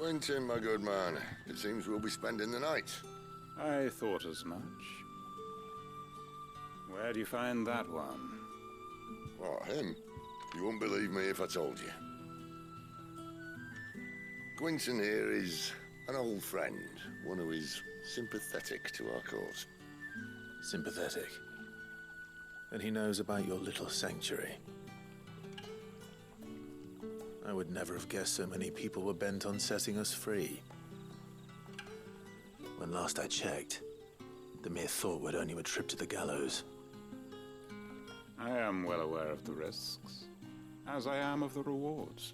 Quentin, my good man. It seems we'll be spending the night. I thought as much. Where do you find that one? What, him? You wouldn't believe me if I told you. Quentin here is an old friend, one who is sympathetic to our cause. Sympathetic? And he knows about your little sanctuary. I would never have guessed so many people were bent on setting us free. When last I checked, the mere thought would earn you a trip to the gallows. I am well aware of the risks, as I am of the rewards.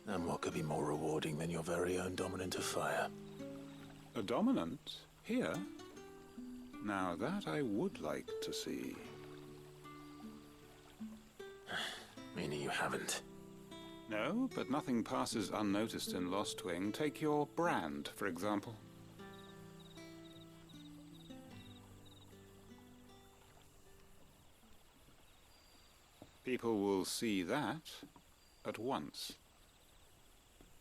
And what could be more rewarding than your very own dominant of fire? A dominant? Here? Now that I would like to see. Meaning you haven't? No, but nothing passes unnoticed in Lost Wing. Take your brand, for example. People will see that at once.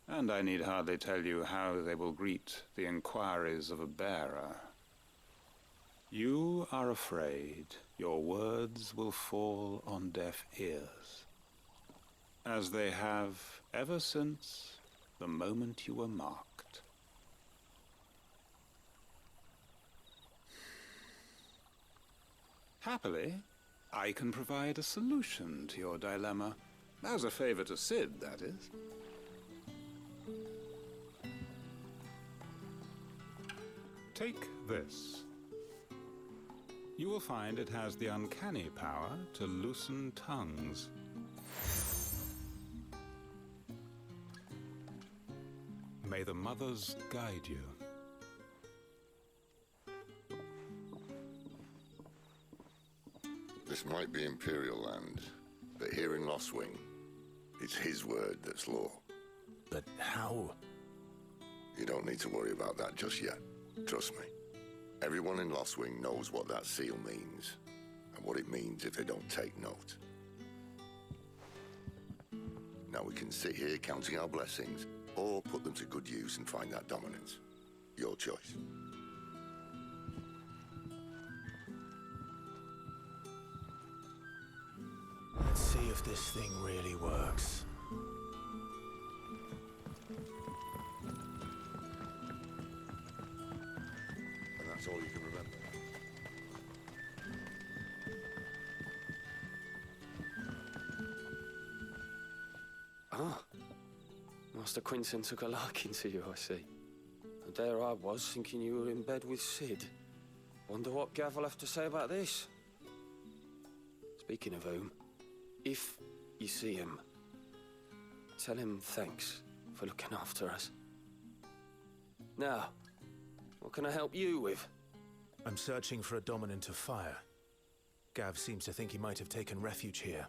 And I need hardly tell you how they will greet the inquiries of a bearer. You are afraid your words will fall on deaf ears, as they have ever since the moment you were marked. Happily, I can provide a solution to your dilemma, as a favor to Sid, that is. Take this. You will find it has the uncanny power to loosen tongues. May the mothers guide you. This might be Imperial land, but here in Lost Wing, it's his word that's law. But how? You don't need to worry about that just yet. Trust me. Everyone in Lost Wing knows what that seal means, and what it means if they don't take note. Now we can sit here counting our blessings, or put them to good use and find that dominance. Your choice. Let's see if this thing really works. And that's all you can remember. Ah. Master Quentin took a liking to you, I see. And there I was, thinking you were in bed with Sid. Wonder what Gav will have to say about this. Speaking of whom, if you see him, tell him thanks for looking after us. Now, what can I help you with? I'm searching for a dominant of fire. Gav seems to think he might have taken refuge here.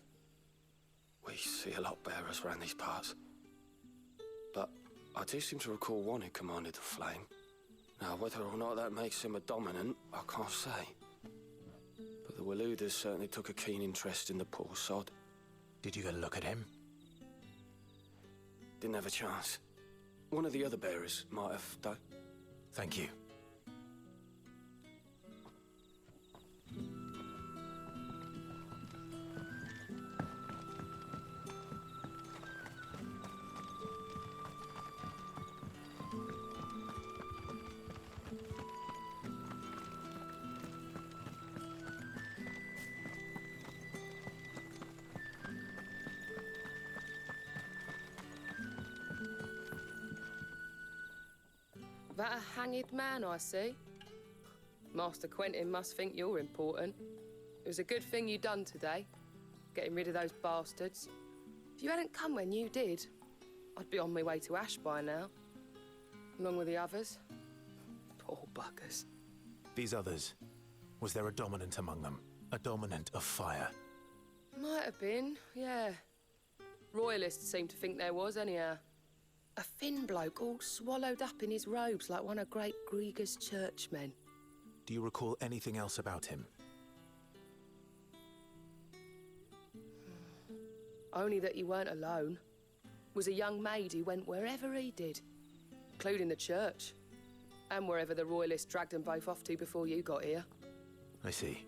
We see a lot bearers around these parts. But I do seem to recall one who commanded the flame. Now, whether or not that makes him a dominant, I can't say. But the Waluders certainly took a keen interest in the poor sod. Did you get a look at him? Didn't have a chance. One of the other bearers might have, though. Thank you. That a hanged man, I see. Master Quentin must think you're important. It was a good thing you done today, getting rid of those bastards. If you hadn't come when you did, I'd be on my way to Ash by now, along with the others. Poor buggers. These others, was there a dominant among them? A dominant of fire? Might have been, yeah. Royalists seem to think there was, anyhow. A thin bloke all swallowed up in his robes like one of Great Grieger's churchmen. Do you recall anything else about him? Only that he weren't alone. was a young maid who went wherever he did, including the church, and wherever the Royalists dragged them both off to before you got here. I see.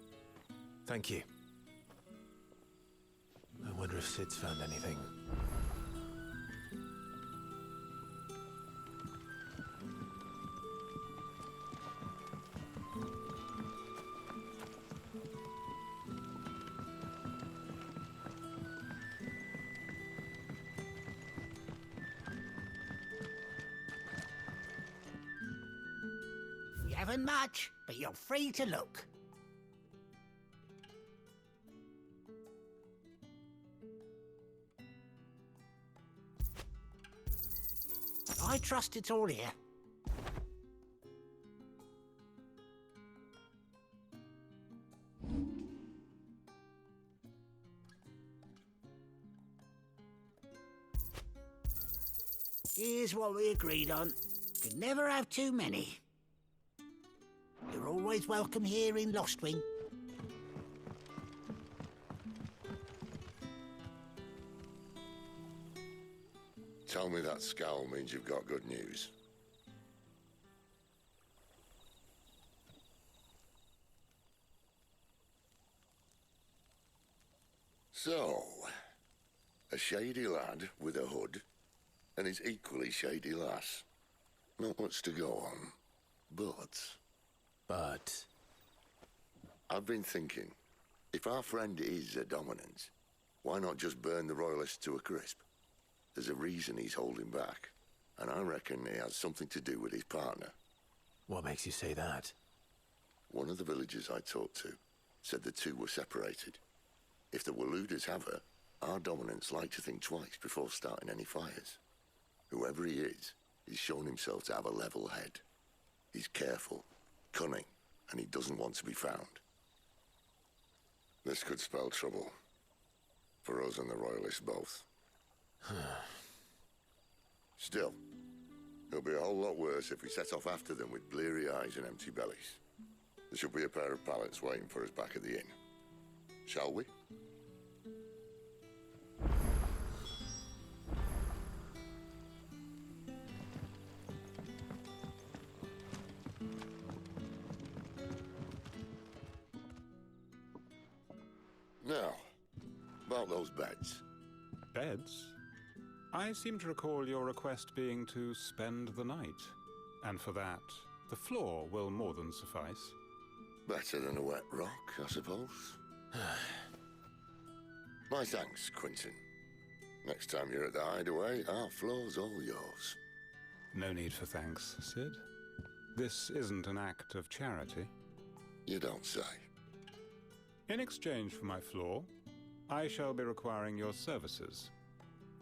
Thank you. I wonder if Sid's found anything. We haven't much, but you're free to look. I trust it's all here. Here's what we agreed on. Could never have too many. You're always welcome here in Lostwing. Tell me that scowl means you've got good news. So, a shady lad with a hood, and his equally shady lass. Not much to go on, but... I've been thinking, if our friend is a dominant, why not just burn the Royalists to a crisp? There's a reason he's holding back, and I reckon he has something to do with his partner. What makes you say that? One of the villagers I talked to said the two were separated. If the Waluders have her, our dominants like to think twice before starting any fires. Whoever he is, he's shown himself to have a level head. He's careful, cunning, and he doesn't want to be found. This could spell trouble. For us and the Royalists both. Still, it'll be a whole lot worse if we set off after them with bleary eyes and empty bellies. There should be a pair of pallets waiting for us back at the inn. Shall we? Now, about those beds. Beds? I seem to recall your request being to spend the night. And for that, the floor will more than suffice. Better than a wet rock, I suppose. My thanks, Quentin. Next time you're at the hideaway, our floor's all yours. No need for thanks, Sid. This isn't an act of charity. You don't say. In exchange for my floor, I shall be requiring your services.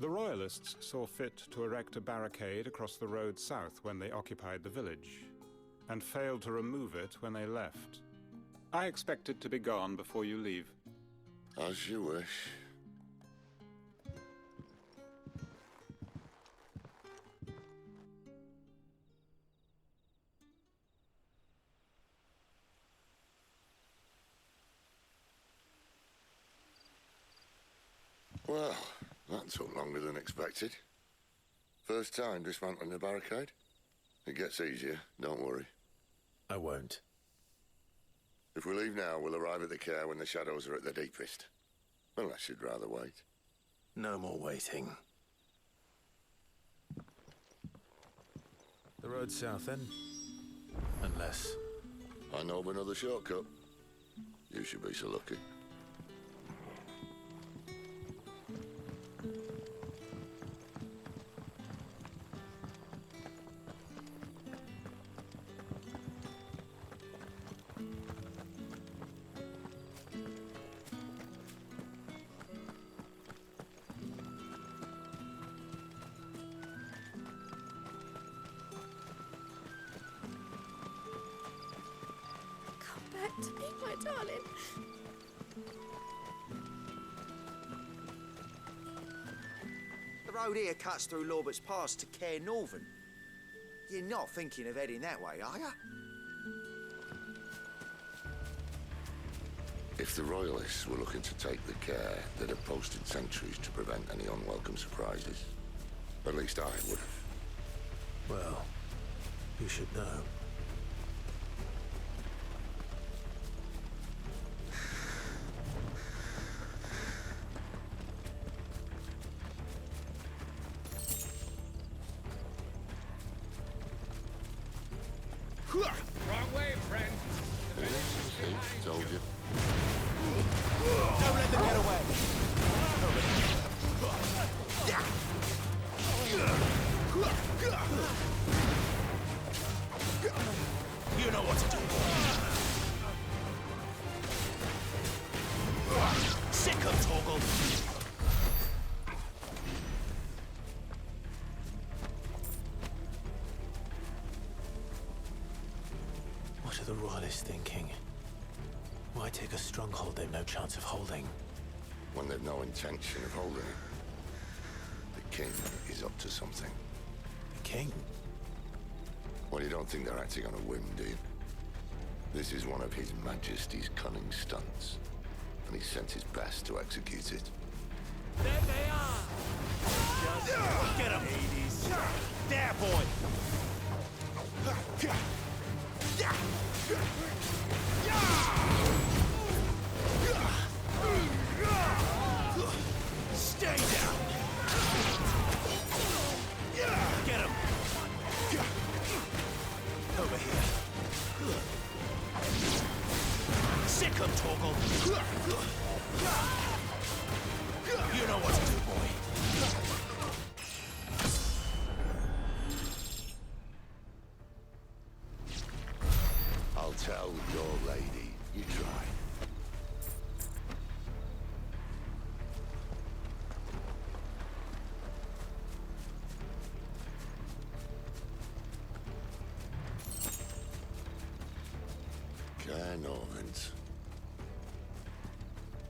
The Royalists saw fit to erect a barricade across the road south when they occupied the village, and failed to remove it when they left. I expect it to be gone before you leave. As you wish. Well, that took longer than expected. First time dismantling a barricade? It gets easier, don't worry. I won't. If we leave now, we'll arrive at the care when the shadows are at their deepest. Unless you'd rather wait. No more waiting. The road south, then? Unless... I know of another shortcut. You should be so lucky. Back to me, my darling. The road here cuts through Lorbert's Pass to Care Northern. You're not thinking of heading that way, are you? If the Royalists were looking to take the care, they'd have posted sentries to prevent any unwelcome surprises. At least I would have. Well, you should know. Wrong way, friend. Told you. Don't let them get away. You know what to do. Sick of Torgal. What are the Royalists thinking? Why take a stronghold they've no chance of holding? When they've no intention of holding it. The king is up to something. The king? Well, you don't think they're acting on a whim, do you? This is one of His Majesty's cunning stunts, and he sent his best to execute it. There they are! Get him! Hades! There, boy! Stay down! Get him! Over here. Sick him, Torgal! You know what to do, boy. I'll tell your lady. You try. Cairnorvins.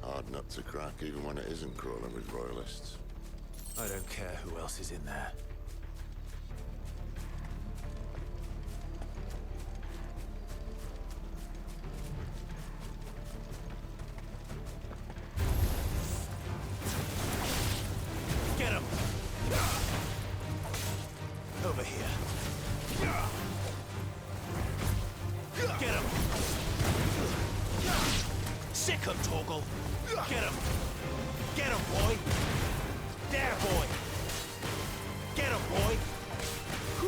Hard nut to crack even when it isn't crawling with royalists. I don't care who else is in there. Get him! Over here. Get him! Sick him, Torgal! Get him! Get him, boy! There, boy! Get him, boy!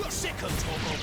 Sick him, Torgal!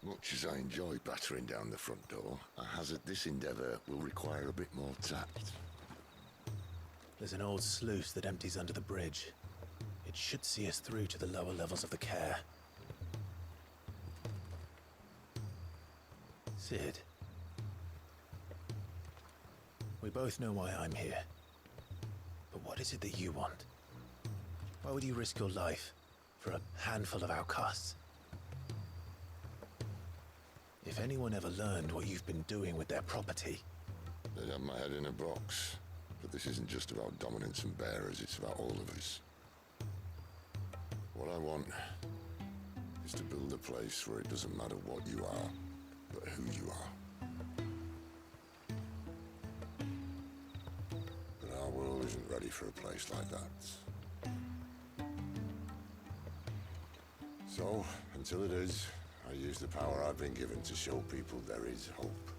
Much as I enjoy battering down the front door, I hazard this endeavour will require a bit more tact. There's an old sluice that empties under the bridge. It should see us through to the lower levels of the care. Sid. We both know why I'm here. But what is it that you want? Why would you risk your life for a handful of outcasts? If anyone ever learned what you've been doing with their property... They'd have my head in a box. But this isn't just about dominance and bearers, it's about all of us. What I want is to build a place where it doesn't matter what you are, but who you are. But our world isn't ready for a place like that. So, until it is, I use the power I've been given to show people there is hope.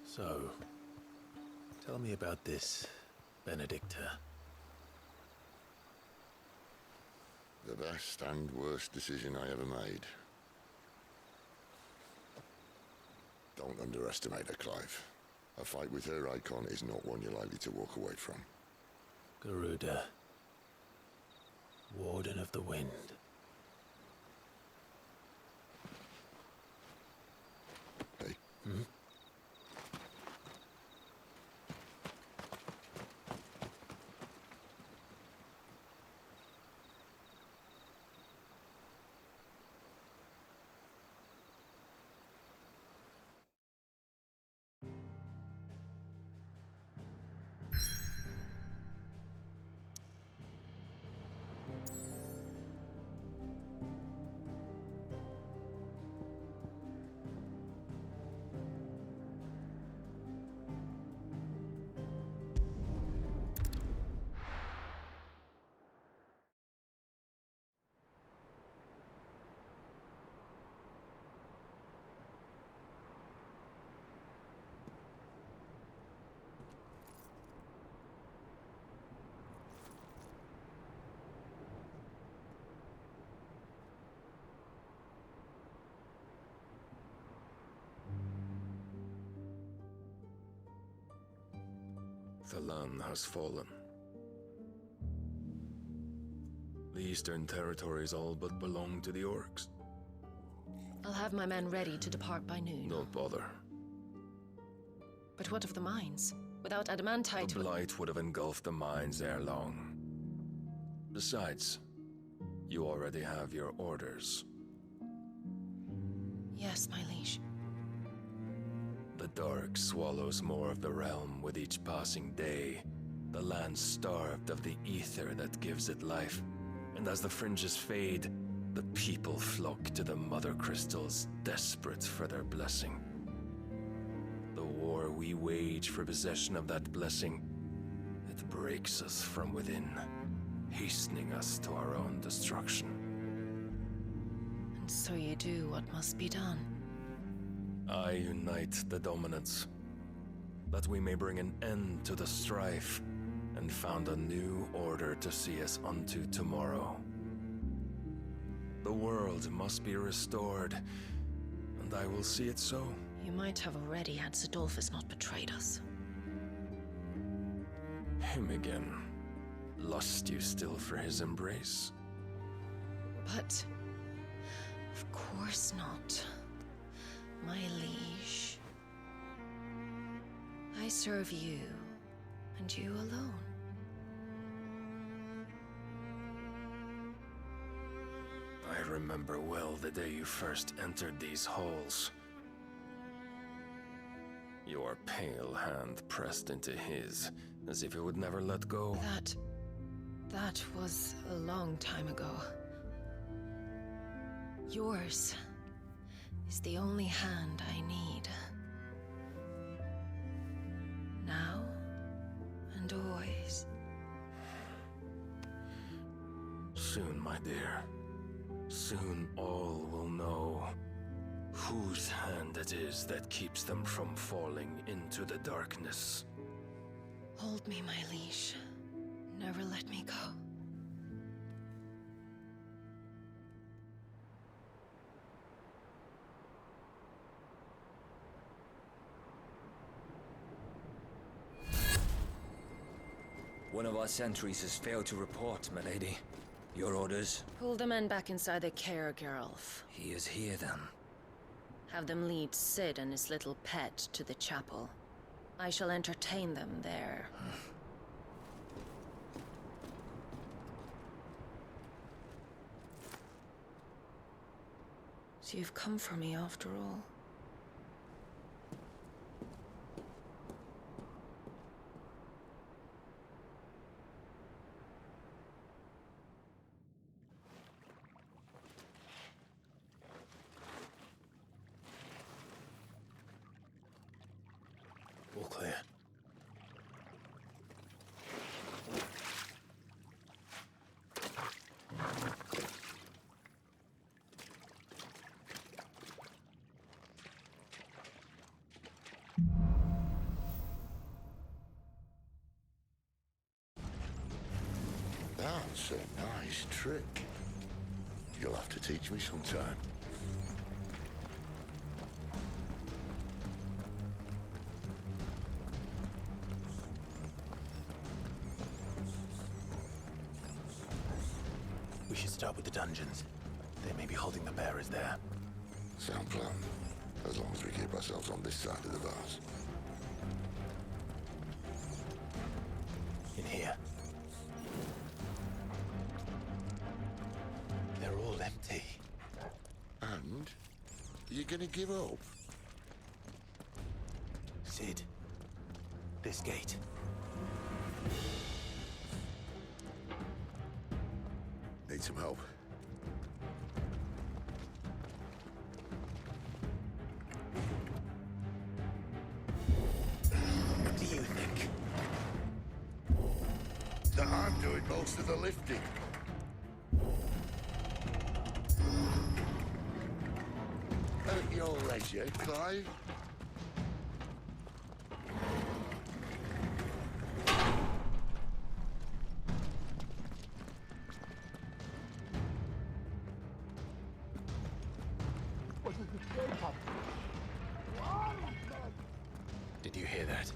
So, tell me about this Benedicta. The best and worst decision I ever made. Don't underestimate her, Clive. A fight with her icon is not one you're likely to walk away from. Garuda, Warden of the Wind. Hey? Hmm? The land has fallen. The Eastern Territories all but belong to the Orcs. I'll have my men ready to depart by noon. Don't bother. But what of the mines? Without adamantite... The Blight would have engulfed the mines ere long. Besides, you already have your orders. Yes, my liege. The dark swallows more of the realm with each passing day. The land starved of the ether that gives it life. And as the fringes fade, the people flock to the mother crystals, desperate for their blessing. The war we wage for possession of that blessing, it breaks us from within, hastening us to our own destruction. And so you do what must be done. I unite the dominants, that we may bring an end to the strife, and found a new order to see us unto tomorrow. The world must be restored, and I will see it so. You might have already had Zidolphus not betrayed us. Him again. Lust you still for his embrace? But... of course not. My liege. I serve you, and you alone. I remember well the day you first entered these halls. Your pale hand pressed into his, as if it would never let go. That was a long time ago. Yours is the only hand I need. Now and always. Soon, my dear. Soon all will know whose hand it is that keeps them from falling into the darkness. Hold me, my liege. Never let me go. One of our sentries has failed to report, milady. Your orders? Pull the men back inside the care, Geralf. He is here, then. Have them lead Sid and his little pet to the chapel. I shall entertain them there. So you've come for me after all. All clear. That's a nice trick. You'll have to teach me sometime. We should start with the dungeons. They may be holding the bearers there. Sound plan. As long as we keep ourselves on this side of the vase. In here. They're all empty. And? You're gonna give up? Sid. This gate. Need some help? What do you think? That I'm doing most of the lifting. At your leisure, Clive. Did you hear that?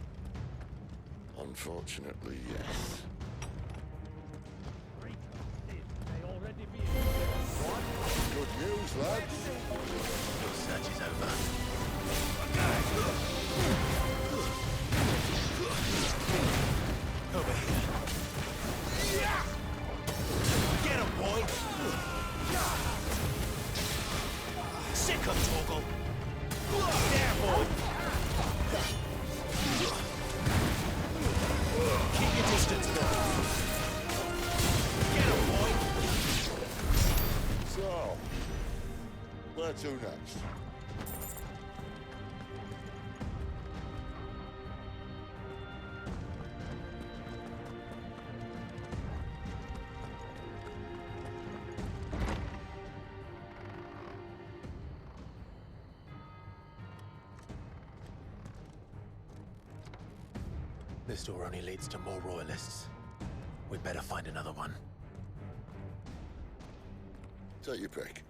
Unfortunately, yes. Good news, lads. Your search is over. Over here. Get him, boy! Sick him, Torgal! There, boy! Keep your distance, though. Get him, boy! So, where to next? This door only leads to more royalists. We'd better find another one. Take your pick.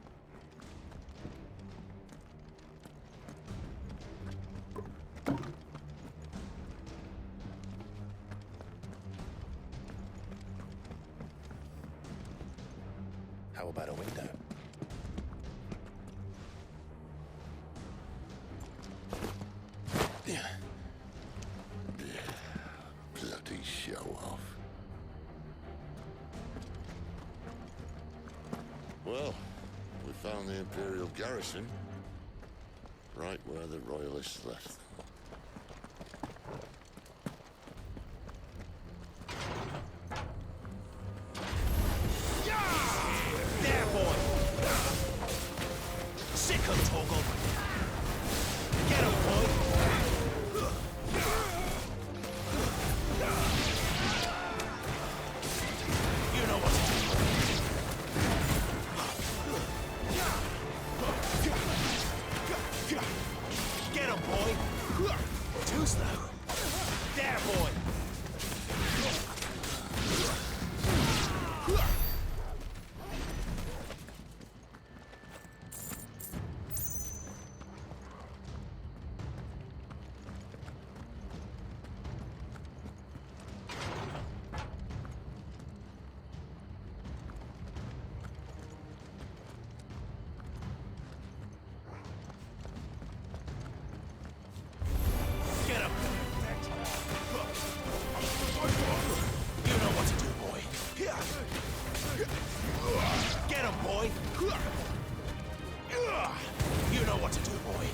How about a window? Yeah. Bloody show off. Well, we found the Imperial garrison, right where the Royalists left them. There, boy! Sick him, Torgal! Get him, boy! You know what to do. Get him, boy! Too slow. There, boy! Get him! You know what to do, boy. Get him, boy! You know what to do, boy.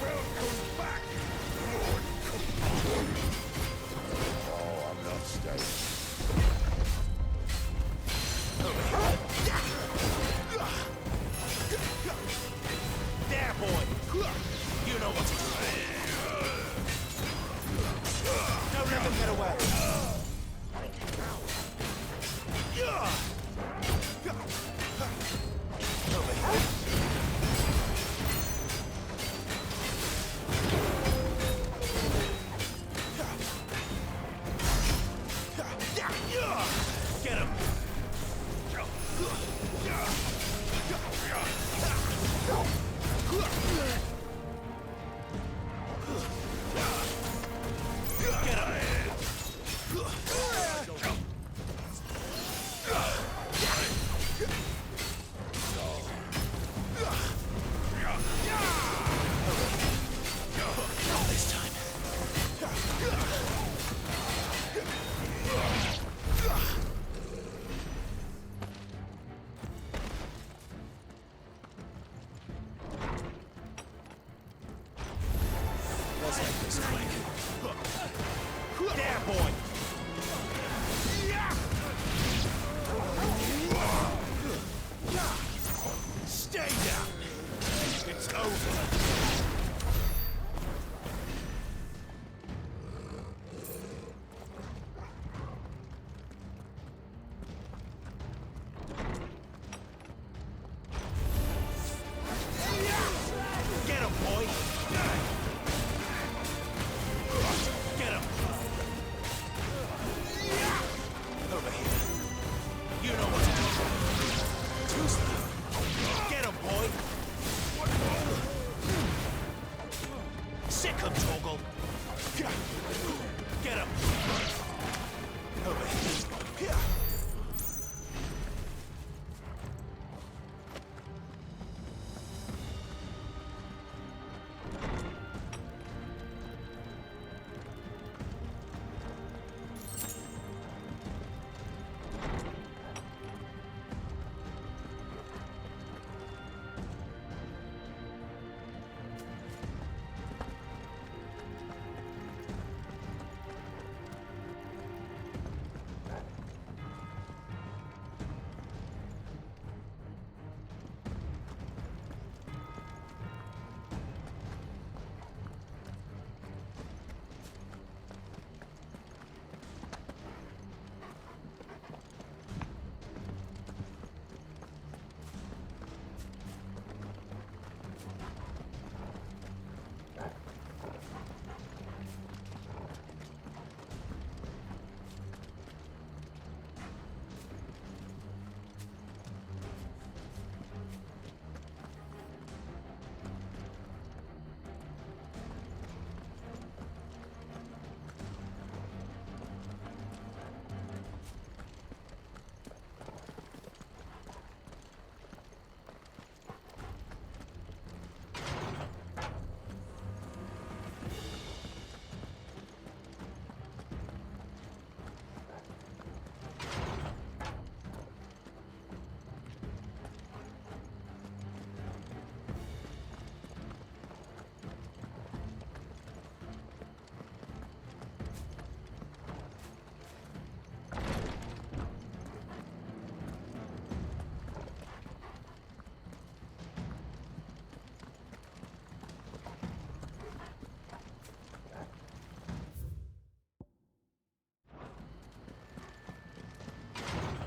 Welcome back! Stay down. It's over. Get him, boy. Get him. Over here. You know what to do. Too slow. Get him, boy. Sick him, Torgal. Get him. Over here.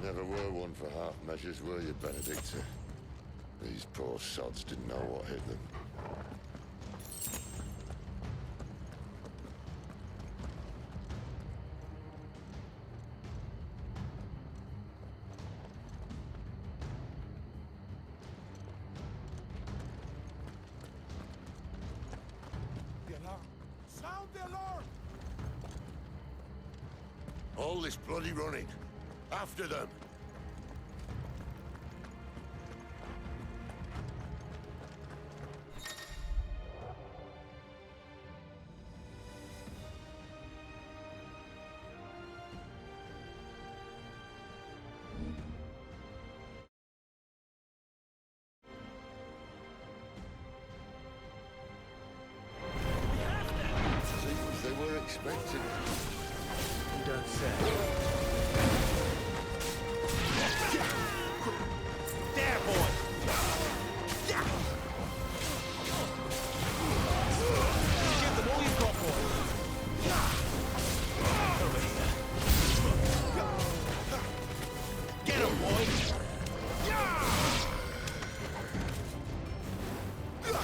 Never were one for half measures, were you, Benedicta? These poor sods didn't know what hit them. The alarm. Sound the alarm! All this bloody running. After them! Seems they were expecting it. You don't say. There, boy! Give them all you've got, boy! Over here. Get him, boy!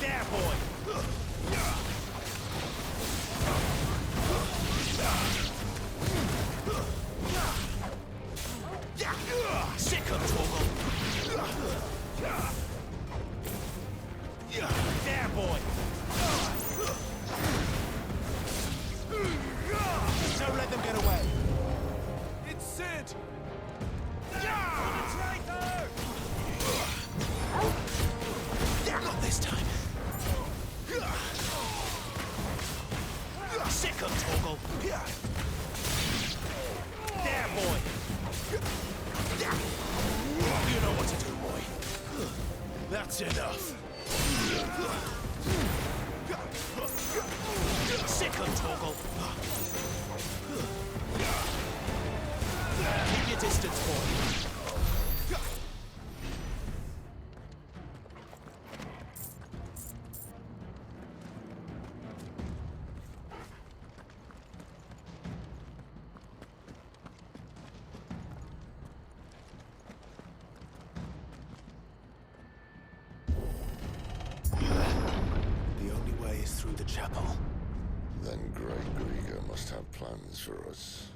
There, boy! Sick of Torgal! There, boy! Don't let them get away! It's Sid! Traitor! Not this time! Sick of Torgal! There, boy! You know what to do, boy. That's enough. Sick of Torgal. Keep your distance, boy. chapel. Then Great Grieger must have plans for us.